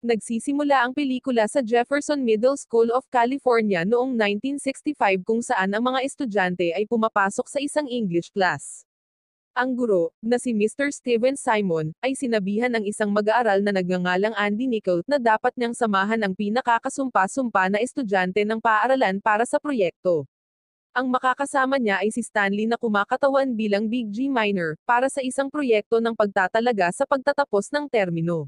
Nagsisimula ang pelikula sa Jefferson Middle School of California noong 1965 kung saan ang mga estudyante ay pumapasok sa isang English class. Ang guro, na si Mr. Steven Simon, ay sinabihan ng isang mag-aaral na nagngangalang Andy Nicol na dapat niyang samahan ang pinakakasumpa-sumpa na estudyante ng paaralan para sa proyekto. Ang makakasama niya ay si Stanley na kumakatawan bilang Big G minor, para sa isang proyekto ng pagtatalaga sa pagtatapos ng termino.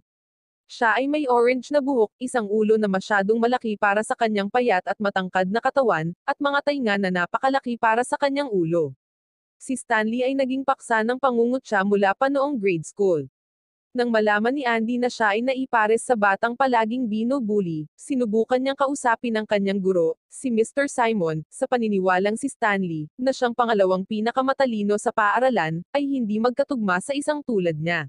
Siya ay may orange na buhok, isang ulo na masyadong malaki para sa kanyang payat at matangkad na katawan, at mga tainga na napakalaki para sa kanyang ulo. Si Stanley ay naging paksa ng pangungutya mula pa noong grade school. Nang malaman ni Andy na siya ay naipares sa batang palaging binubuli, sinubukan niyang kausapin ang kanyang guro, si Mr. Simon, sa paniniwalang si Stanley, na siyang pangalawang pinakamatalino sa paaralan, ay hindi magkatugma sa isang tulad niya.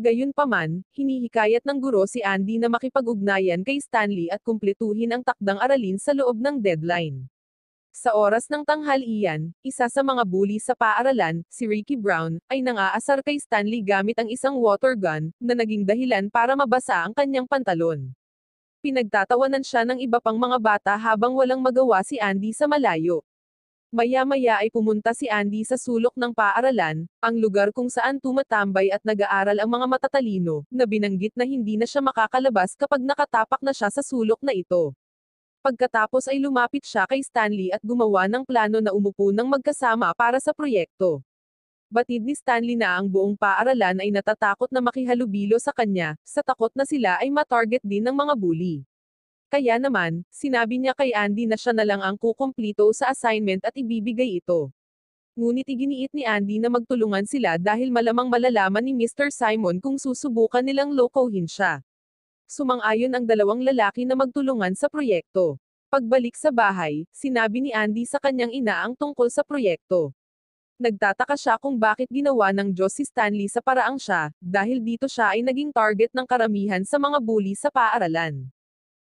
Gayunpaman, hinihikayat ng guro si Andy na makipag-ugnayan kay Stanley at kumpletuhin ang takdang aralin sa loob ng deadline. Sa oras ng tanghalian, isa sa mga bully sa paaralan, si Ricky Brown, ay nangaasar kay Stanley gamit ang isang water gun, na naging dahilan para mabasa ang kanyang pantalon. Pinagtatawanan siya ng iba pang mga bata habang walang magawa si Andy sa malayo. Maya-maya ay pumunta si Andy sa sulok ng paaralan, ang lugar kung saan tumatambay at nag-aaral ang mga matatalino, na binanggit na hindi na siya makakalabas kapag nakatapak na siya sa sulok na ito. Pagkatapos ay lumapit siya kay Stanley at gumawa ng plano na umupo ng magkasama para sa proyekto. Batid ni Stanley na ang buong paaralan ay natatakot na makihalubilo sa kanya, sa takot na sila ay matarget din ng mga bully. Kaya naman, sinabi niya kay Andy na siya na lang ang kukumplito sa assignment at ibibigay ito. Ngunit iginiit ni Andy na magtulungan sila dahil malamang malalaman ni Mr. Simon kung susubukan nilang lokohin siya. Sumang-ayon ang dalawang lalaki na magtulungan sa proyekto. Pagbalik sa bahay, sinabi ni Andy sa kanyang ina ang tungkol sa proyekto. Nagtataka siya kung bakit ginawa ng Diyos si Stanley sa paraang siya, dahil dito siya ay naging target ng karamihan sa mga bully sa paaralan.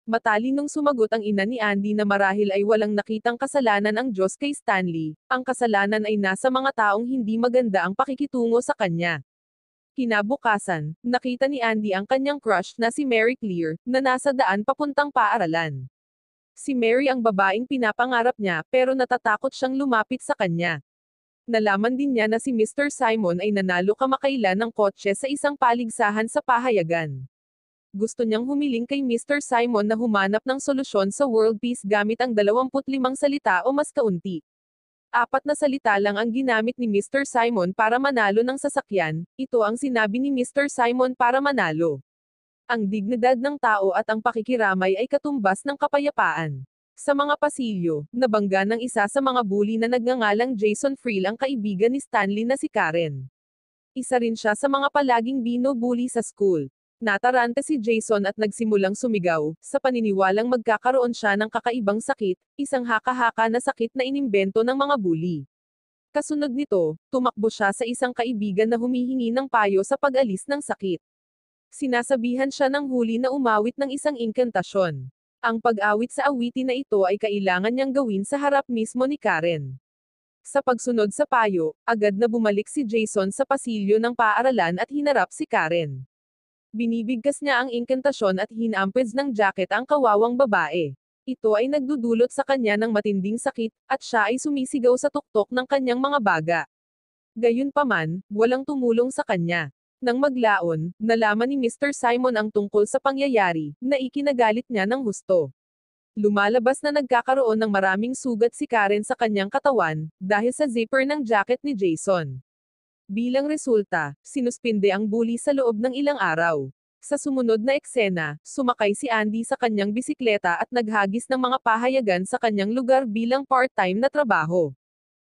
Matalinong sumagot ang ina ni Andy na marahil ay walang nakitang kasalanan ang Diyos kay Stanley, ang kasalanan ay nasa mga taong hindi maganda ang pakikitungo sa kanya. Kinabukasan, nakita ni Andy ang kanyang crush na si Mary Clear, na nasa daan papuntang paaralan. Si Mary ang babaeng pinapangarap niya, pero natatakot siyang lumapit sa kanya. Nalaman din niya na si Mr. Simon ay nanalo kamakailan ng kotse sa isang paligsahan sa pahayagan. Gusto niyang humiling kay Mr. Simon na humanap ng solusyon sa world peace gamit ang 25 salita o mas kaunti. 4 na salita lang ang ginamit ni Mr. Simon para manalo ng sasakyan, ito ang sinabi ni Mr. Simon para manalo. Ang dignidad ng tao at ang pakikiramay ay katumbas ng kapayapaan. Sa mga pasilyo, nabangga ng isa sa mga bully na nagngangalang Jason Friel ang kaibigan ni Stanley na si Karen. Isa rin siya sa mga palaging binubully sa school. Natarante si Jason at nagsimulang sumigaw, sa paniniwalang magkakaroon siya ng kakaibang sakit, isang haka-haka na sakit na inimbento ng mga bully. Kasunod nito, tumakbo siya sa isang kaibigan na humihingi ng payo sa pag-alis ng sakit. Sinasabihan siya ng huli na umawit ng isang inkantasyon. Ang pag-awit sa awitin na ito ay kailangan niyang gawin sa harap mismo ni Karen. Sa pagsunod sa payo, agad na bumalik si Jason sa pasilyo ng paaralan at hinarap si Karen. Binibigkas niya ang inkantasyon at hinampeds ng jacket ang kawawang babae. Ito ay nagdudulot sa kanya ng matinding sakit, at siya ay sumisigaw sa tuktok ng kanyang mga baga. Gayunpaman, walang tumulong sa kanya. Nang maglaon, nalaman ni Mr. Simon ang tungkol sa pangyayari, na ikinagalit niya ng husto. Lumalabas na nagkakaroon ng maraming sugat si Karen sa kanyang katawan, dahil sa zipper ng jacket ni Jason. Bilang resulta, sinuspinde ang bully sa loob ng ilang araw. Sa sumunod na eksena, sumakay si Andy sa kanyang bisikleta at naghagis ng mga pahayagan sa kanyang lugar bilang part-time na trabaho.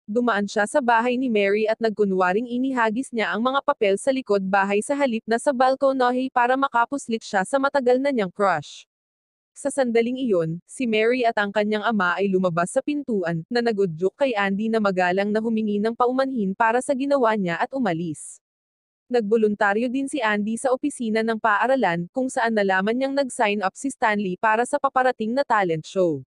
Dumaan siya sa bahay ni Mary at nagkunwaring inihagis niya ang mga papel sa likod bahay sa halip na sa balkonahe para makapuslit siya sa matagal na niyang crush. Sa sandaling iyon, si Mary at ang kanyang ama ay lumabas sa pintuan, na nagudyok kay Andy na magalang na humingi ng paumanhin para sa ginawa niya at umalis. Nagboluntaryo din si Andy sa opisina ng paaralan, kung saan nalaman niyang nag-sign up si Stanley para sa paparating na talent show.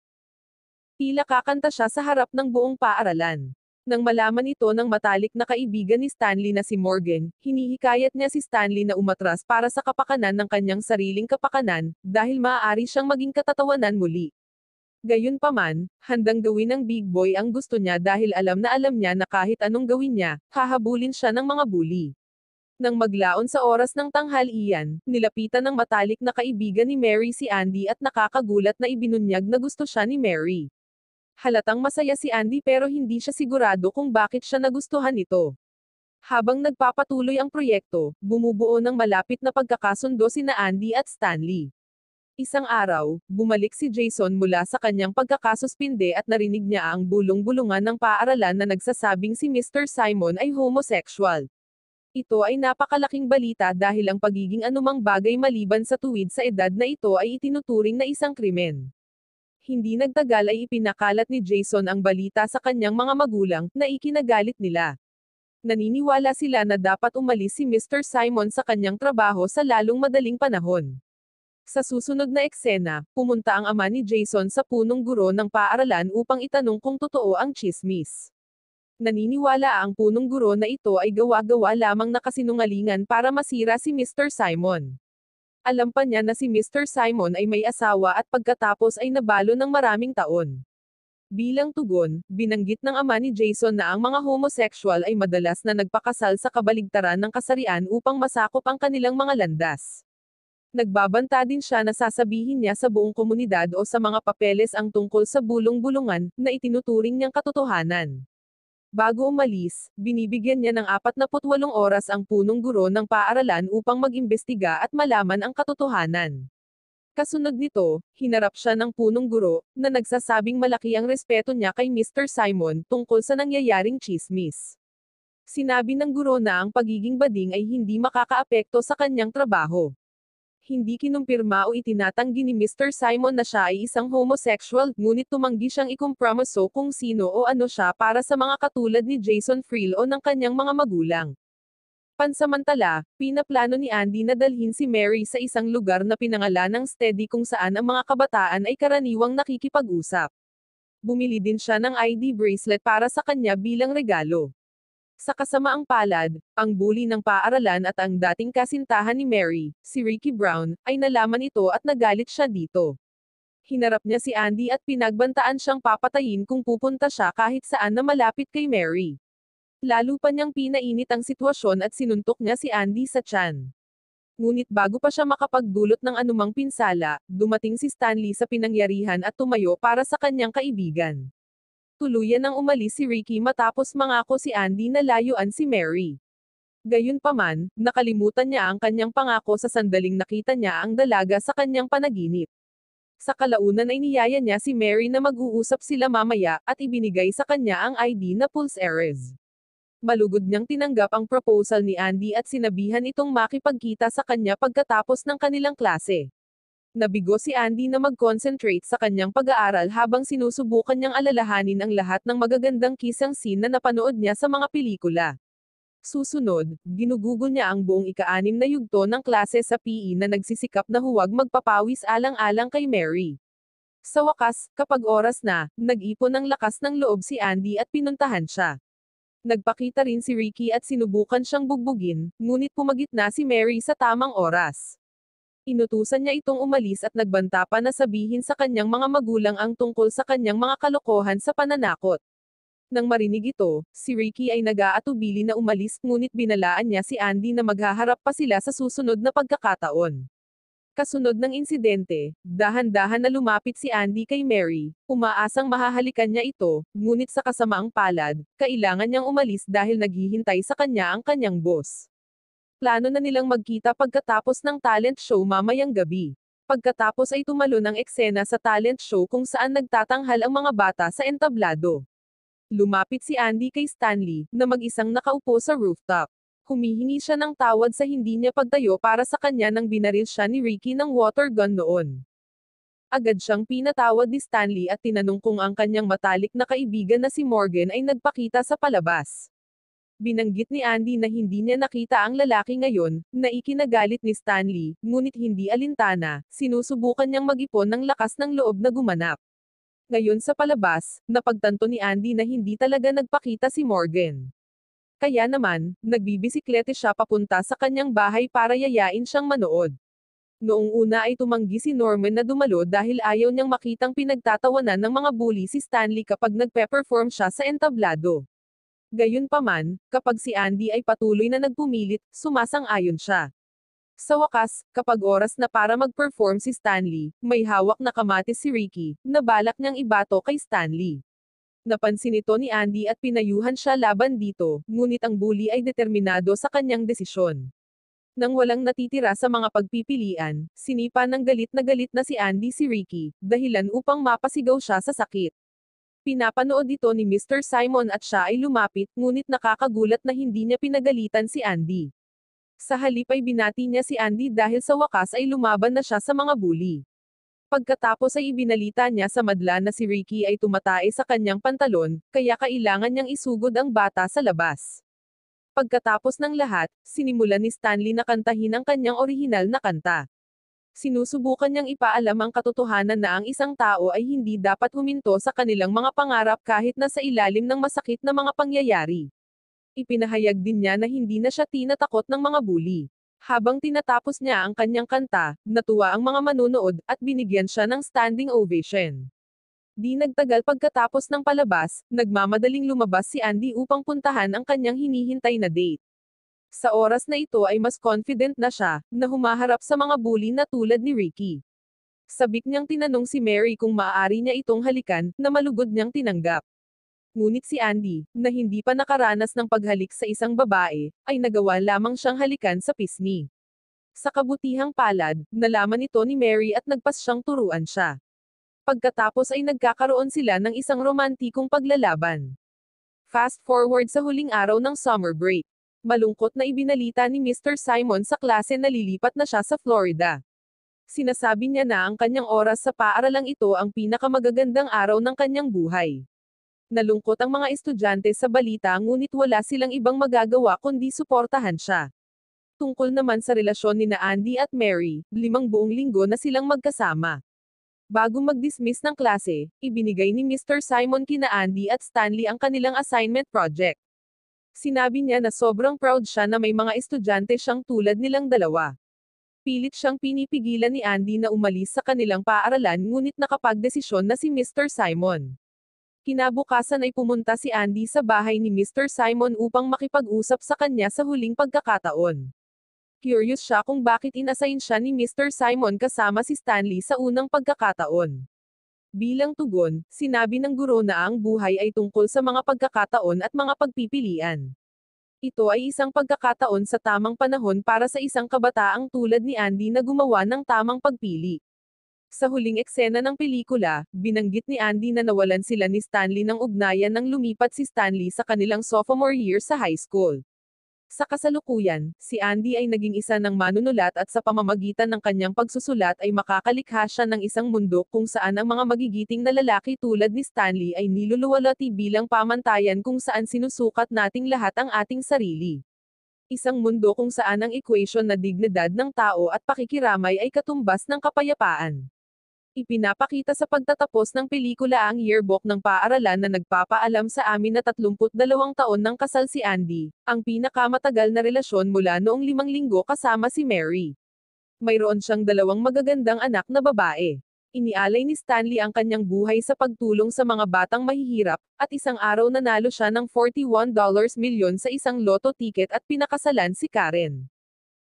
Tila kakanta siya sa harap ng buong paaralan. Nang malaman ito ng matalik na kaibigan ni Stanley na si Morgan, hinihikayat niya si Stanley na umatras para sa kapakanan ng kanyang sariling kapakanan, dahil maaari siyang maging katatawanan muli. Gayunpaman, handang gawin ng big boy ang gusto niya dahil alam niya na kahit anong gawin niya, hahabulin siya ng mga bully. Nang maglaon sa oras ng tanghalian, nilapitan ng matalik na kaibigan ni Mary si Andy at nakakagulat na ibinunyag na gusto siya ni Mary. Halatang masaya si Andy pero hindi siya sigurado kung bakit siya nagustuhan ito. Habang nagpapatuloy ang proyekto, bumubuo ng malapit na pagkakasundo sina Andy at Stanley. Isang araw, bumalik si Jason mula sa kanyang pagkakasuspinde at narinig niya ang bulong-bulungan ng paaralan na nagsasabing si Mr. Simon ay homosexual. Ito ay napakalaking balita dahil ang pagiging anumang bagay maliban sa tuwid sa edad na ito ay itinuturing na isang krimen. Hindi nagtagal ay ipinakalat ni Jason ang balita sa kanyang mga magulang, na ikinagalit nila. Naniniwala sila na dapat umalis si Mr. Simon sa kanyang trabaho sa lalong madaling panahon. Sa susunod na eksena, pumunta ang ama ni Jason sa punong guro ng paaralan upang itanong kung totoo ang tsismis. Naniniwala ang punong guro na ito ay gawa-gawa lamang na kasinungalingan para masira si Mr. Simon. Alam pa niya na si Mr. Simon ay may asawa at pagkatapos ay nabalo ng maraming taon. Bilang tugon, binanggit ng ama ni Jason na ang mga homosexual ay madalas na nagpakasal sa kabaligtaran ng kasarian upang masakop ang kanilang mga landas. Nagbabanta din siya na sasabihin niya sa buong komunidad o sa mga papeles ang tungkol sa bulong-bulungan, na itinuturing niyang katotohanan. Bago umalis, binibigyan niya ng 48 oras ang punong guro ng paaralan upang mag-imbestiga at malaman ang katotohanan. Kasunod nito, hinarap siya ng punong guro, na nagsasabing malaki ang respeto niya kay Mr. Simon tungkol sa nangyayaring tsismis. Sinabi ng guro na ang pagiging bading ay hindi makakaapekto sa kanyang trabaho. Hindi kinumpirma o itinatanggi ni Mr. Simon na siya ay isang homosexual, ngunit tumanggi siyang ikompromiso kung sino o ano siya para sa mga katulad ni Jason Friel o ng kanyang mga magulang. Pansamantala, pinaplano ni Andy na dalhin si Mary sa isang lugar na pinangalanang Steady kung saan ang mga kabataan ay karaniwang nakikipag-usap. Bumili din siya ng ID bracelet para sa kanya bilang regalo. Sa kasamaang palad, ang bully ng paaralan at ang dating kasintahan ni Mary, si Ricky Brown, ay nalaman ito at nagalit siya dito. Hinarap niya si Andy at pinagbantaan siyang papatayin kung pupunta siya kahit saan na malapit kay Mary. Lalo pa niyang pinainit ang sitwasyon at sinuntok niya si Andy sa tiyan. Ngunit bago pa siya makapagdulot ng anumang pinsala, dumating si Stanley sa pinangyarihan at tumayo para sa kanyang kaibigan. Tuluyan nang umalis si Ricky matapos mangako si Andy na layuan si Mary. Gayunpaman, nakalimutan niya ang kanyang pangako sa sandaling nakita niya ang dalaga sa kanyang panaginip. Sa kalaunan ay niyaya niya si Mary na mag-uusap sila mamaya, at ibinigay sa kanya ang ID na Pulse Erez. Malugod niyang tinanggap ang proposal ni Andy at sinabihan itong makipagkita sa kanya pagkatapos ng kanilang klase. Nabigo si Andy na mag-concentrate sa kanyang pag-aaral habang sinusubukan niyang alalahanin ang lahat ng magagandang kissing scene na napanood niya sa mga pelikula. Susunod, ginugugol niya ang buong ika-6 na yugto ng klase sa PE na nagsisikap na huwag magpapawis alang-alang kay Mary. Sa wakas, kapag oras na, nag-ipon ng lakas ng loob si Andy at pinuntahan siya. Nagpakita rin si Ricky at sinubukan siyang bugbugin, ngunit pumagitna si Mary sa tamang oras. Inutusan niya itong umalis at nagbanta pa na sabihin sa kanyang mga magulang ang tungkol sa kanyang mga kalokohan sa pananakot. Nang marinig ito, si Ricky ay nag-aatubili na umalis, ngunit binalaan niya si Andy na maghaharap pa sila sa susunod na pagkakataon. Kasunod ng insidente, dahan-dahan na lumapit si Andy kay Mary, umaasang mahahalikan niya ito, ngunit sa kasamaang palad, kailangan niyang umalis dahil naghihintay sa kanya ang kanyang boss. Plano na nilang magkita pagkatapos ng talent show mamayang gabi. Pagkatapos ay tumalo ng eksena sa talent show kung saan nagtatanghal ang mga bata sa entablado. Lumapit si Andy kay Stanley, na mag-isang nakaupo sa rooftop. Humihingi siya ng tawad sa hindi niya pagtayo para sa kanya nang binaril siya ni Ricky ng water gun noon. Agad siyang pinatawad ni Stanley at tinanong kung ang kanyang matalik na kaibigan na si Morgan ay nagpakita sa palabas. Binanggit ni Andy na hindi niya nakita ang lalaki ngayon, na ikinagalit ni Stanley, ngunit hindi alintana, sinusubukan niyang mag-ipon ng lakas ng loob na gumanap. Ngayon sa palabas, napagtanto ni Andy na hindi talaga nagpakita si Morgan. Kaya naman, nagbibisiklete siya papunta sa kanyang bahay para yayain siyang manood. Noong una ay tumanggi si Norman na dumalo dahil ayaw niyang makitang pinagtatawanan ng mga bully si Stanley kapag nagpe-perform siya sa entablado. Gayunpaman, kapag si Andy ay patuloy na nagpumilit, sumasang-ayon siya. Sa wakas, kapag oras na para mag-perform si Stanley, may hawak na kamatis si Ricky, na balak niyang ibato kay Stanley. Napansin ito ni Andy at pinayuhan siya laban dito, ngunit ang bully ay determinado sa kanyang desisyon. Nang walang natitira sa mga pagpipilian, sinipa ng galit na si Andy si Ricky, dahilan upang mapasigaw siya sa sakit. Pinapanood ito ni Mr. Simon at siya ay lumapit, ngunit nakakagulat na hindi niya pinagalitan si Andy. Sa halip ay binati niya si Andy dahil sa wakas ay lumaban na siya sa mga bully. Pagkatapos ay ibinalita niya sa madla na si Ricky ay tumatae sa kanyang pantalon, kaya kailangan niyang isugod ang bata sa labas. Pagkatapos ng lahat, sinimulan ni Stanley na kantahin ang kanyang orihinal na kanta. Sinusubukan niyang ipaalam ang katotohanan na ang isang tao ay hindi dapat huminto sa kanilang mga pangarap kahit na sa ilalim ng masakit na mga pangyayari. Ipinahayag din niya na hindi na siya tinatakot ng mga bully. Habang tinatapos niya ang kanyang kanta, natuwa ang mga manunood, at binigyan siya ng standing ovation. Di nagtagal pagkatapos ng palabas, nagmamadaling lumabas si Andy upang puntahan ang kanyang hinihintay na date. Sa oras na ito ay mas confident na siya, na humaharap sa mga bully na tulad ni Ricky. Sabik niyang tinanong si Mary kung maaari niya itong halikan, na malugod niyang tinanggap. Ngunit si Andy, na hindi pa nakaranas ng paghalik sa isang babae, ay nagawa lamang siyang halikan sa pisngi. Sa kabutihang palad, nalaman ito ni Mary at nagpas siyang turuan siya. Pagkatapos ay nagkakaroon sila ng isang romantikong paglalaban. Fast forward sa huling araw ng summer break. Malungkot na ibinalita ni Mr. Simon sa klase na lilipat na siya sa Florida. Sinasabi niya na ang kanyang oras sa paaralang ito ang pinakamagagandang araw ng kanyang buhay. Nalungkot ang mga estudyante sa balita ngunit wala silang ibang magagawa kundi suportahan siya. Tungkol naman sa relasyon ni Andy at Mary, 5 buong linggo na silang magkasama. Bago mag-dismiss ng klase, ibinigay ni Mr. Simon kina Andy at Stanley ang kanilang assignment project. Sinabi niya na sobrang proud siya na may mga estudyante siyang tulad nilang dalawa. Pilit siyang pinipigilan ni Andy na umalis sa kanilang paaralan ngunit nakapagdesisyon na si Mr. Simon. Kinabukasan ay pumunta si Andy sa bahay ni Mr. Simon upang makipag-usap sa kanya sa huling pagkakataon. Curious siya kung bakit inassign siya ni Mr. Simon kasama si Stanley sa unang pagkakataon. Bilang tugon, sinabi ng guro na ang buhay ay tungkol sa mga pagkakataon at mga pagpipilian. Ito ay isang pagkakataon sa tamang panahon para sa isang kabataang tulad ni Andy na gumawa ng tamang pagpili. Sa huling eksena ng pelikula, binanggit ni Andy na nawalan sila ni Stanley ng ugnayan nang lumipat si Stanley sa kanilang sophomore year sa high school. Sa kasalukuyan, si Andy ay naging isa ng manunulat at sa pamamagitan ng kanyang pagsusulat ay makakalikha siya ng isang mundo kung saan ang mga magigiting na lalaki tulad ni Stanley ay niluluwalhati bilang pamantayan kung saan sinusukat nating lahat ang ating sarili. Isang mundo kung saan ang equation na dignidad ng tao at pakikiramay ay katumbas ng kapayapaan. Ipinapakita sa pagtatapos ng pelikula ang yearbook ng paaralan na nagpapaalam sa amin na 32 taon ng kasal si Andy, ang pinakamatagal na relasyon mula noong 5 linggo kasama si Mary. Mayroon siyang 2 magagandang anak na babae. Inialay ni Stanley ang kanyang buhay sa pagtulong sa mga batang mahihirap, at isang araw nanalo siya ng $41 milyon sa isang lotto ticket at pinakasalan si Karen.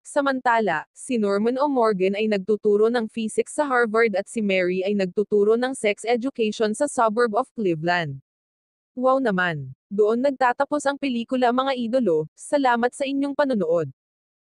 Samantala, si Norman o Morgan ay nagtuturo ng physics sa Harvard at si Mary ay nagtuturo ng sex education sa suburb of Cleveland. Wow naman! Doon nagtatapos ang pelikula mga idolo, salamat sa inyong panonood.